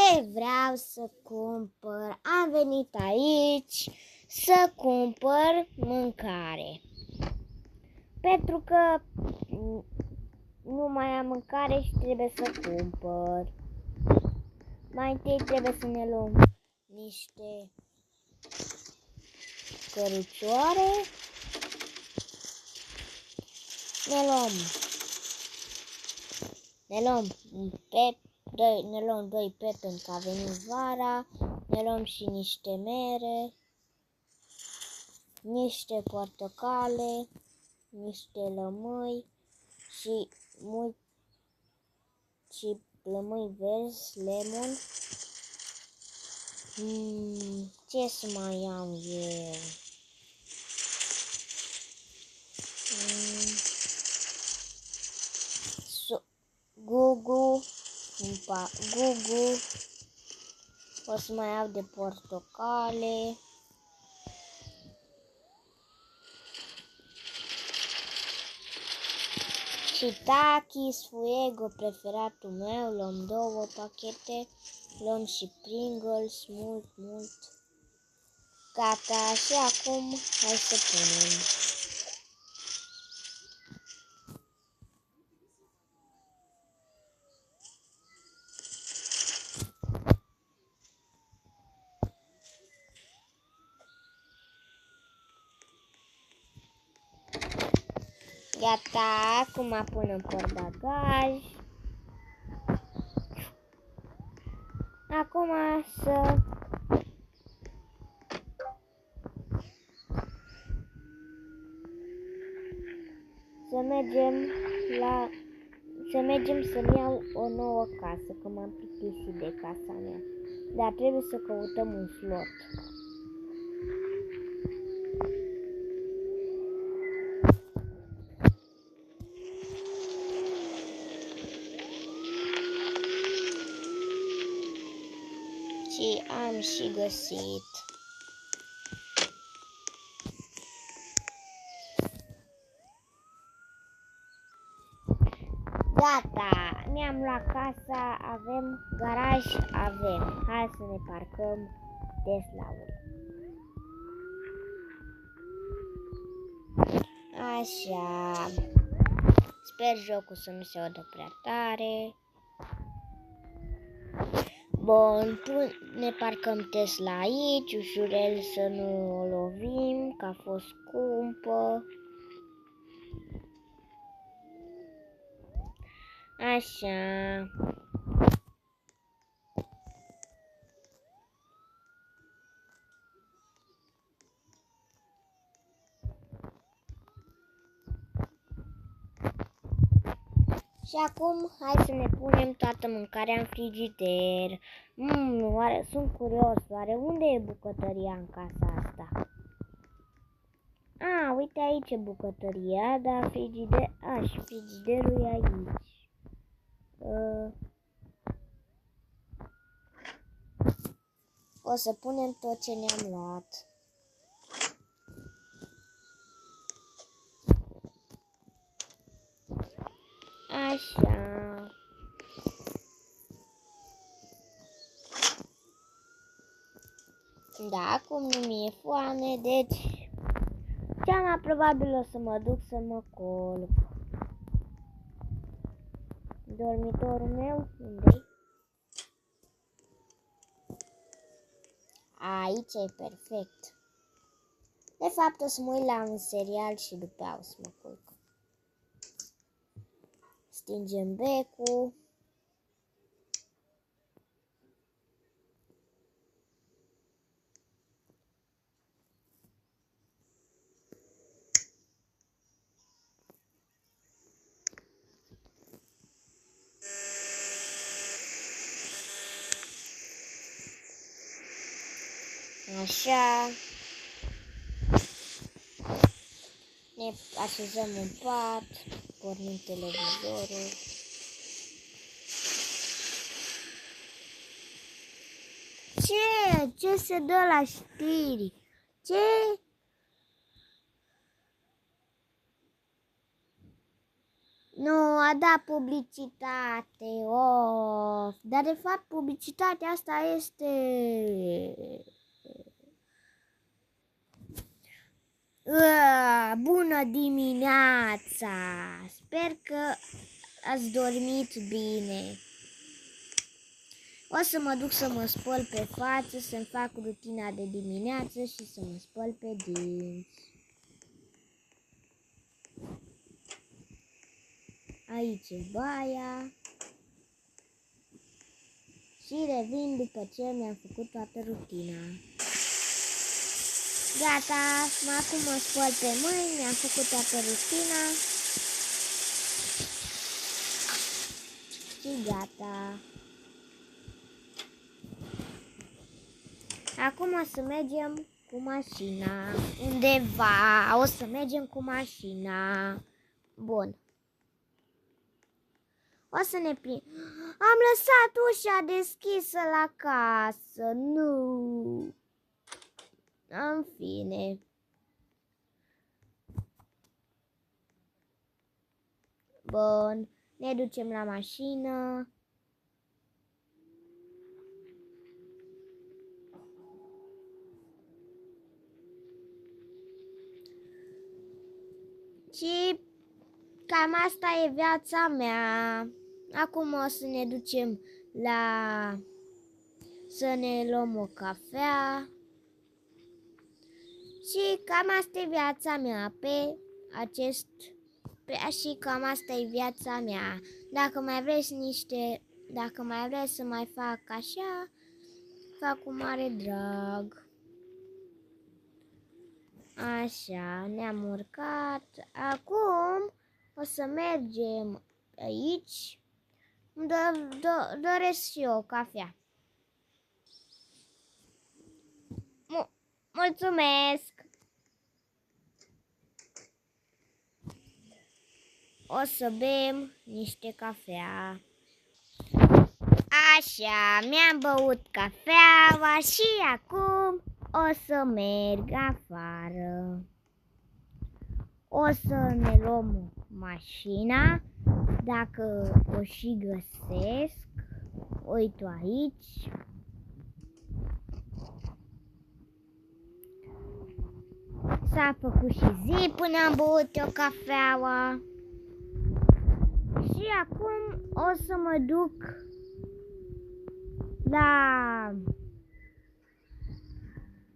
ce vreau să cumpăr? Am venit aici să cumpăr mâncare. Pentru că nu mai am mâncare și trebuie să cumpăr. Mai întâi trebuie să ne luăm niște cărucioare. Ne luăm doi pep pentru că a venit vara. Ne luăm și niște mere, niște portocale, niște lămâi și lămâi verzi, lemon. Ce să mai am eu? Gugu. O să mai iau de portocale. Shiitake, Fuego, preferatul meu. Luăm 2 pachete. Luăm și Pringles, mult. Gata, și acum hai să punem. Gata, acum punem portbagaj. Acum să mergem să-mi iau o nouă casă, că m-am plictisit de casa mea. Dar trebuie să căutăm un slot. Și am și găsit. Gata, ne-am luat casa, avem garaj, avem. Hai să ne parcăm Tesla-ul. Așa. Sper jocul să nu se audă prea tare. Bun, ne parcăm Tesla aici, ușurel să nu o lovim, că a fost scumpă. Așa. Și acum hai să ne punem toată mâncarea în frigider. Sunt curios, oare unde e bucătăria în casa asta? Uite aici e bucătăria, dar și frigiderul e aici. O să punem tot ce ne-am luat. Așa. Da, acum nu mi-e foame, deci cea mai probabil o să mă duc să mă culc. Dormitorul meu, unde-i? Aici e perfect. De fapt o să mă uit la un serial și după aia o să mă culc. Stingem becul. Așa. Ne așezăm în pat, pornim televizorul. Ce se dă la știri? Ce? Nu, a dat publicitate. Of, Dar de fapt publicitatea asta este bună dimineața! Sper că ați dormit bine. O să mă duc să mă spăl pe față, să-mi fac rutina de dimineață și să mă spăl pe dinți. Aici e baia. Și revin după ce mi-am făcut toată rutina. Gata, acum mă spăl pe mâini, mi-am făcut toată rutina. Și gata. Acum o să mergem cu mașina. Undeva o să mergem cu mașina. Bun. O să ne prind. Am lăsat ușa deschisă la casă. Nu. În fine. Bun. Ne ducem la mașină. Și cam asta e viața mea. Acum o să ne ducem să ne luăm o cafea. Și cam asta e viața mea și cam asta e viața mea. Dacă mai vreți să mai fac așa, fac cu mare drag. Așa, ne-am urcat. Acum o să mergem aici. Îmi doresc și eu o cafea. Mulțumesc! O să bem niște cafea. Așa, mi-am băut cafeaua și acum o să merg afară. O să ne luăm mașina, dacă o și găsesc. Uite aici. S-a făcut și zi până am băut o cafeaua. Și acum o să mă duc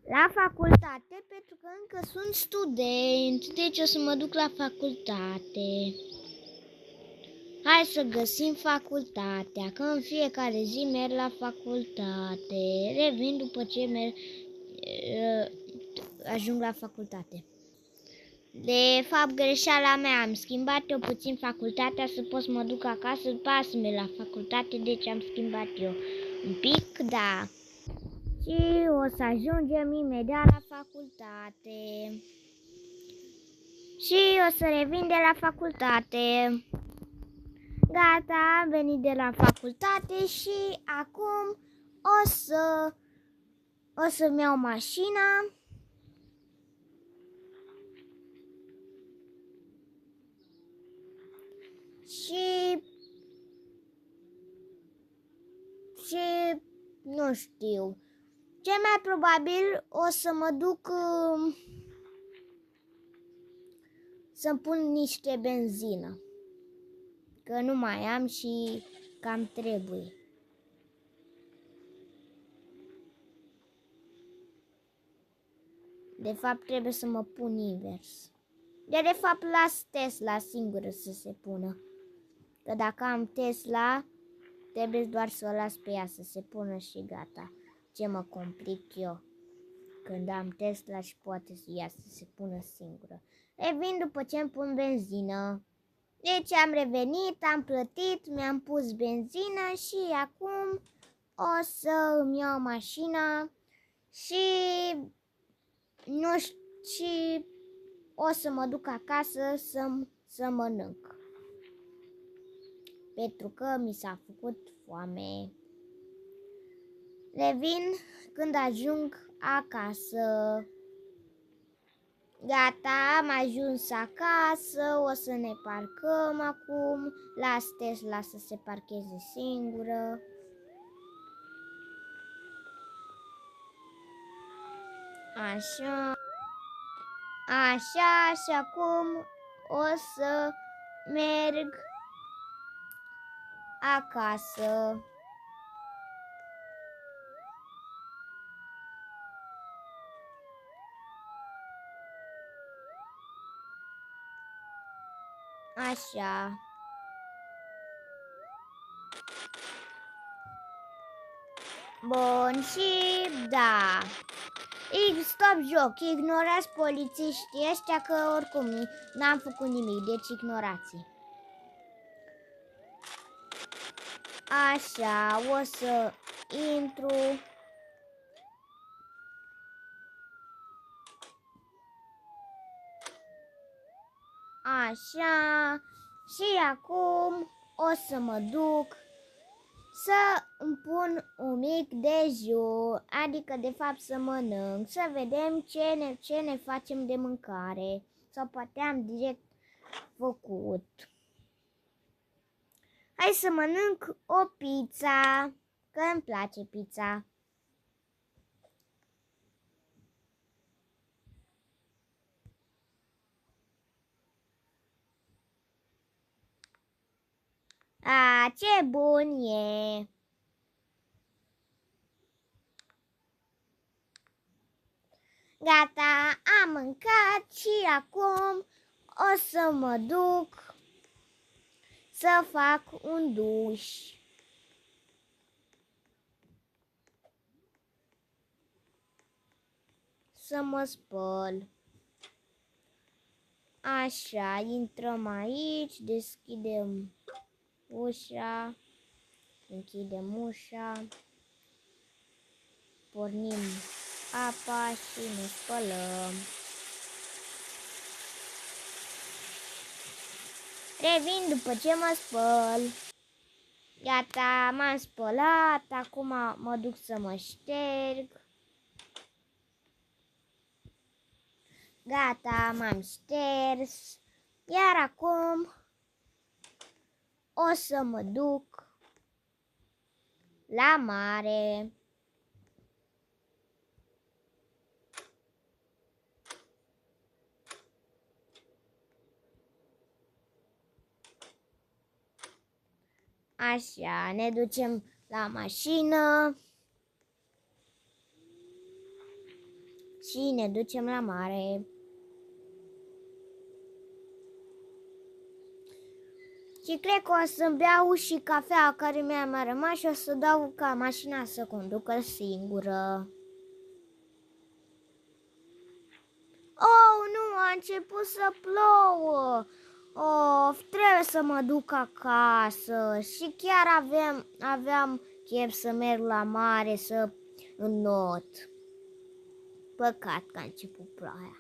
la facultate, pentru că încă sunt student, deci o să mă duc la facultate. Hai să găsim facultatea, că în fiecare zi merg la facultate. Revin după ce ajung la facultate. De fapt, greșeala mea, am schimbat eu puțin facultatea să pot să mă duc acasă, după aia să merg la facultate, deci am schimbat eu un pic, da. Și o să ajungem imediat la facultate. Și o să revin de la facultate. Gata, am venit de la facultate și acum o să-mi iau mașina. Și nu știu. Cel mai probabil o să mă duc să-mi pun niște benzină. Că nu mai am și cam trebuie. De fapt trebuie să mă pun invers. De fapt las Tesla singură să se pună. Că dacă am Tesla, trebuie doar să o las pe ea să se pună și gata. Ce mă complic eu când am Tesla și poate să ea să se pună singură. Revin după ce îmi pun benzină. Deci am revenit, am plătit, mi-am pus benzină și acum o să îmi iau mașina și și o să mă duc acasă să mănânc. Pentru că mi s-a făcut foame. Revin când ajung acasă. Gata, am ajuns acasă, o să ne parcăm acum. Las Tesla să se parcheze singură. Așa. Așa, și acum o să merg acasă. Așa. Bun, și da. Stop joc, ignorați polițiștii ăștia că oricum n-am făcut nimic, deci ignorați. Așa, o să intru. Așa, și acum o să mă duc să îmi pun un mic dejun, adică de fapt să mănânc, să vedem ce ne facem de mâncare. Sau poate am direct făcut. Hai să mănânc o pizza, că îmi place pizza. Ce bun e! Gata, am mâncat și acum o să mă duc să fac un duș. Să mă spăl. Așa, intrăm aici, deschidem ușa, închidem ușa, pornim apa și ne spălăm. Revin după ce mă spăl. Gata, m-am spălat, acum mă duc să mă șterg. Gata, m-am șters. Iar acum o să mă duc la mare. Așa, ne ducem la mașină și ne ducem la mare. Și cred că o să beau și cafea care mi-a rămas și o să dau ca mașina să conducă singură. Oh, nu, a început să plouă. Oh, trebuie să mă duc acasă și chiar aveam chef să merg la mare să înnot. Păcat că a început ploaia.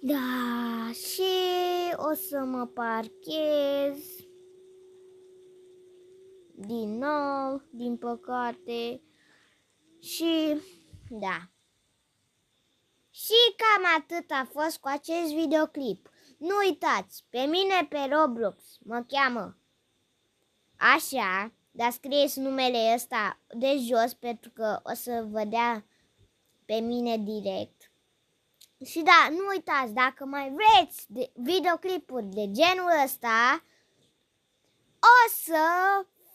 Da, și o să mă parchez din nou, din păcate, și da. Și cam atât a fost cu acest videoclip. Nu uitați, pe mine pe Roblox mă cheamă așa, dar scrieți numele ăsta de jos pentru că o să vă dea pe mine direct. Și da, nu uitați, dacă mai vreți videoclipuri de genul ăsta, o să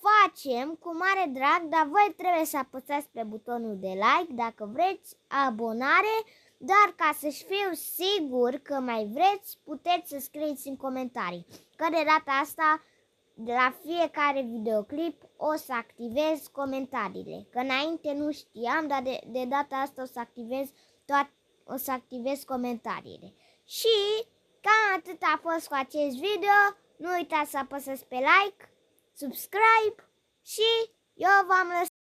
facem cu mare drag, dar voi trebuie să apăsați pe butonul de like dacă vreți, abonare, dar ca să fiu sigur că mai vreți, puteți să scrieți în comentarii. Că de data asta, de la fiecare videoclip, o să activez comentariile. Că înainte nu știam, dar de data asta o să activez comentariile. Și cam atât a fost cu acest video. Nu uitați să apăsați pe like, subscribe și eu v-am lăsat.